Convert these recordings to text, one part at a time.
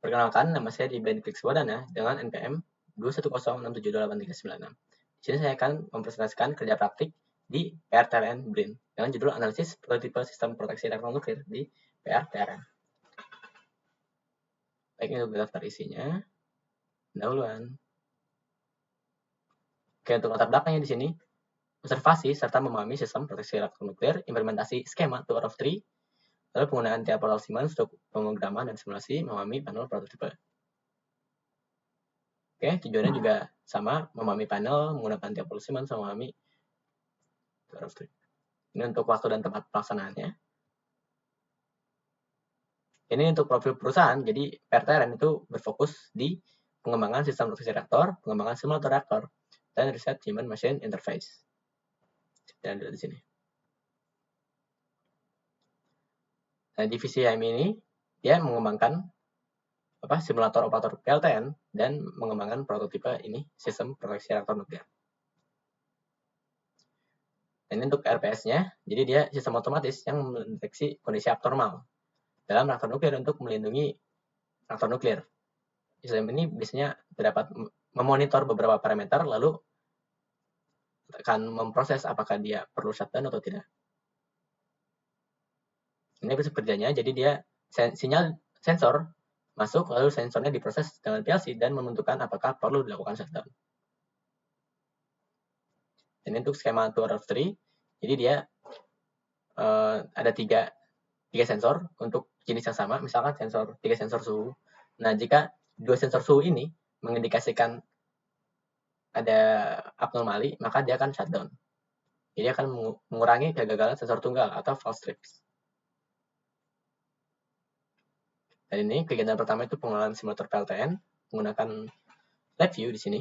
Perkenalkan, nama saya Diben Krikswadana dengan NPM 210672839. Di sini saya akan mempresentasikan kerja praktik di PRTRN BRIN dengan judul Analisis Prototipe Sistem Proteksi Reaktor Nuklir di PRTRN. Baik, ini untuk daftar isinya. Pendahuluan. Oke, untuk latar belakangnya di sini, observasi serta memahami sistem proteksi reaktor nuklir, implementasi skema 2 out of 3, lalu penggunaan tiap portal Siemens untuk pemrograman dan simulasi, memahami panel prototipe. Oke, tujuannya juga sama, memahami panel, menggunakan tiap portal Siemens, memahami 2 out of 3. Ini untuk waktu dan tempat pelaksanaannya. Ini untuk profil perusahaan, jadi PRTRN itu berfokus di pengembangan sistem proteksi reaktor, pengembangan simulator reaktor, dan riset human machine interface. Dan di sini. Nah, divisi HM ini dia mengembangkan simulator operator PLTN dan mengembangkan prototipe ini sistem proteksi reaktor nuklir. Dan ini untuk RPS-nya, jadi dia sistem otomatis yang mendeteksi kondisi abnormal dalam reaktor nuklir untuk melindungi reaktor nuklir. Sistem ini biasanya dapat memonitor beberapa parameter lalu akan memproses apakah dia perlu shutdown atau tidak. Ini prinsip kerjanya, jadi dia sinyal sensor masuk, lalu sensornya diproses dengan PLC dan menentukan apakah perlu dilakukan shutdown. Ini untuk skema 2 out of 3, jadi dia ada tiga sensor untuk jenis yang sama, misalkan tiga sensor suhu. Nah, jika dua sensor suhu ini mengindikasikan ada abnormali, maka dia akan shutdown. Jadi akan mengurangi kegagalan sensor tunggal atau false trips. Dan ini kegiatan pertama itu pengenalan simulator PLTN menggunakan LabVIEW di sini.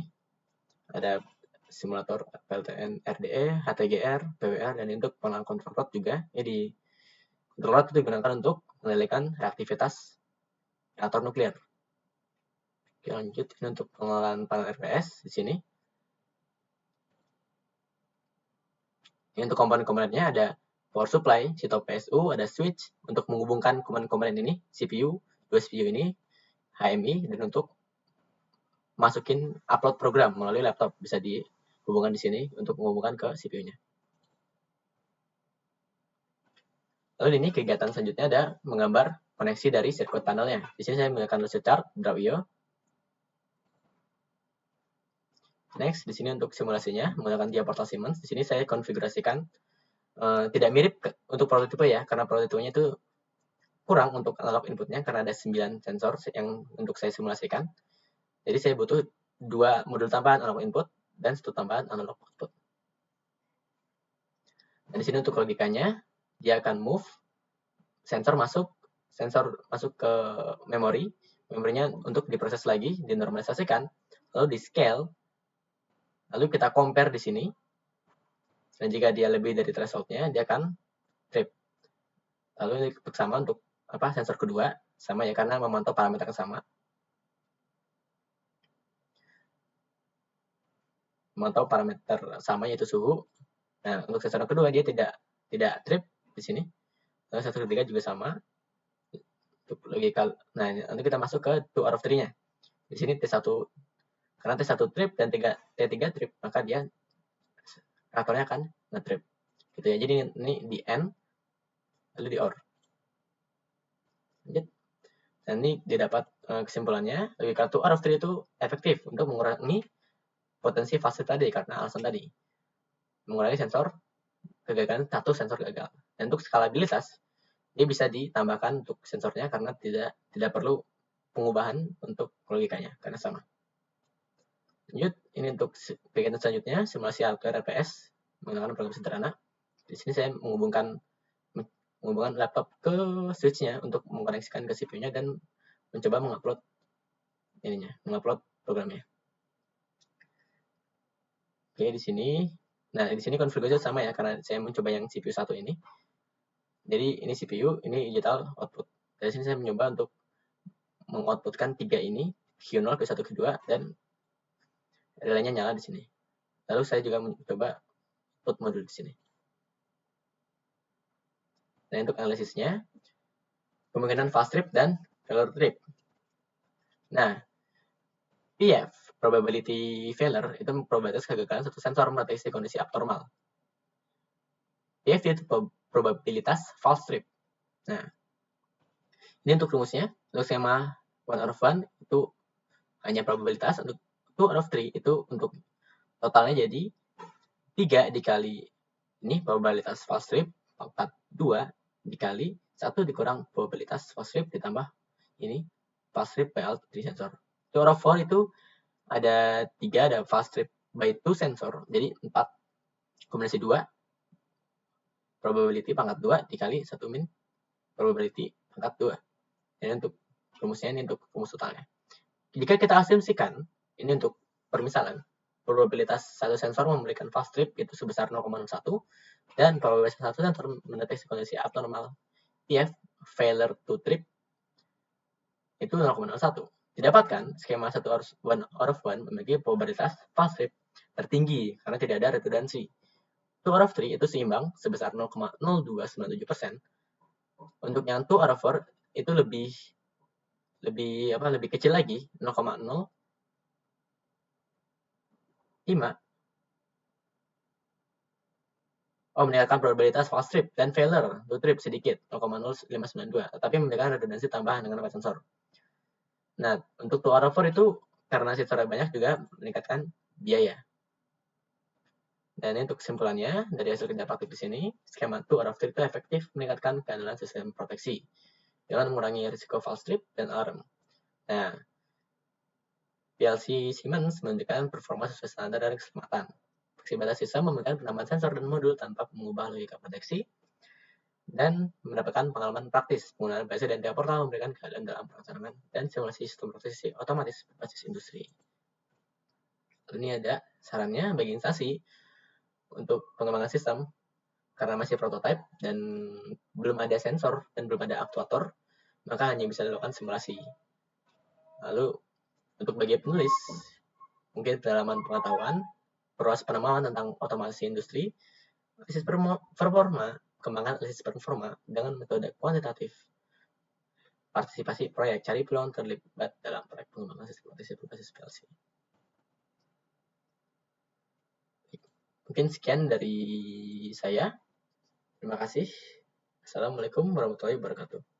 Ada simulator PLTN RDE, HTGR, PWR, dan untuk pengenalan control rod juga. Jadi control rod itu digunakan untuk mengendalikan reaktivitas reaktor nuklir. Oke, lanjut. Ini untuk pengenalan panel RPS di sini. Ini untuk komponen-komponennya ada power supply, CTOP PSU, ada switch untuk menghubungkan komponen-komponen ini, CPU, dua CPU ini, HMI, dan untuk masukin upload program melalui laptop bisa dihubungkan di sini untuk menghubungkan ke CPU-nya. Lalu ini kegiatan selanjutnya ada menggambar koneksi dari sirkuit panelnya. Di sini saya menggunakan logic chart, Draw.io. Next, di sini untuk simulasinya menggunakan dia portal Siemens. Di sini saya konfigurasikan tidak mirip untuk prototipe ya, karena prototipenya itu kurang untuk analog inputnya karena ada 9 sensor yang untuk saya simulasikan. Jadi saya butuh 2 modul tambahan analog input dan 1 tambahan analog output. Dan di sini untuk logikanya, dia akan move sensor masuk ke memori, memorinya untuk diproses lagi, dinormalisasikan, lalu di scale, lalu kita compare di sini. Dan jika dia lebih dari threshold-nya, dia akan trip. Lalu ini sama untuk sensor kedua, sama ya karena memantau parameter yang sama. Memantau parameter sama yaitu suhu. Nah, untuk sensor kedua dia tidak trip di sini. Lalu sensor ketiga juga sama. Untuk logikal. Nah, nanti kita masuk ke 2 out of 3-nya. Di sini T1 karena T1 trip dan T3 trip, maka dia reaktornya akan nge-trip. Gitu ya. Jadi ini di N lalu di OR. Lanjut. Dan ini didapat kesimpulannya, logika 2 out of 3 itu efektif untuk mengurangi potensi fase tadi karena alasan tadi. Mengurangi sensor kegagalan, satu sensor gagal. Dan untuk skalabilitas, dia bisa ditambahkan untuk sensornya karena tidak perlu pengubahan untuk logikanya karena sama. Lanjut, ini untuk kegiatan selanjutnya, simulasi hardware RPS menggunakan program sederhana. Di sini saya menghubungkan laptop ke switch-nya untuk mengkoneksikan ke CPU-nya dan mencoba mengupload programnya. Oke, di sini. Nah, di sini konfigurasi sama ya karena saya mencoba yang CPU 1 ini. Jadi ini CPU, ini digital output. Dari sini saya mencoba untuk mengoutputkan 3 ini, Q0, Q1, Q2 dan relaynya nyala di sini. Lalu saya juga mencoba output modul di sini. Nah, untuk analisisnya, kemungkinan fast trip dan failure trip. Nah, PF, probability failure, itu probabilitas kegagalan satu sensor mendeteksi kondisi abnormal. PF itu probabilitas false trip. Nah, ini untuk rumusnya. Untuk skema 1/1 itu hanya probabilitas, untuk 2/3 itu untuk totalnya jadi 3 dikali ini probabilitas false trip, 2 dikali 1 dikurang probabilitas false trip ditambah ini false trip by all 3 sensor. 2/4 itu ada 3, ada false trip by 2 sensor, jadi 4 kombinasi 2 probability pangkat 2 dikali 1 min probability pangkat 2. Ini untuk rumusnya, ini untuk rumus totalnya. Jika kita asumsikan, ini untuk permisalan, probabilitas satu sensor memberikan false trip itu sebesar 0,01 dan probabilitas satu sensor mendeteksi kondisi abnormal PF failure to trip itu 0,01. Didapatkan skema 1/1 memiliki probabilitas false trip tertinggi karena tidak ada redundansi. 2/3 itu seimbang sebesar 0,0297%. Untuk yang 2/4 itu lebih kecil lagi, 0,05. Meningkatkan probabilitas false trip dan failure to trip sedikit, 0,0592, tapi memberikan redundansi tambahan dengan 4 sensor. Nah, untuk 2/4 itu karena sensornya banyak juga meningkatkan biaya. Dan ini untuk kesimpulannya, dari hasil kerja praktik di sini, skema 2/3 itu efektif meningkatkan keandalan sistem proteksi dengan mengurangi risiko false trip dan alarm. Nah, PLC Siemens menunjukkan performa sesuai standar dan keselamatan. Fleksibilitas sistem memberikan penambahan sensor dan modul tanpa mengubah logika proteksi, dan mendapatkan pengalaman praktis penggunaan PLC dan tiap portal memberikan keadaan dalam pelaksanaan dan simulasi sistem proteksi otomatis berbasis industri. Ini ada sarannya bagi instansi untuk pengembangan sistem karena masih prototipe dan belum ada sensor dan belum ada aktuator, maka hanya bisa dilakukan simulasi. Lalu untuk bagi penulis, mungkin pendalaman pengetahuan, perluas penemaman tentang otomasi industri, analisis performa, kembangkan analisis performa dengan metode kuantitatif, partisipasi proyek, cari peluang terlibat dalam proyek pengembangan sistem proteksi berbasis PLC. Mungkin sekian dari saya. Terima kasih. Assalamualaikum warahmatullahi wabarakatuh.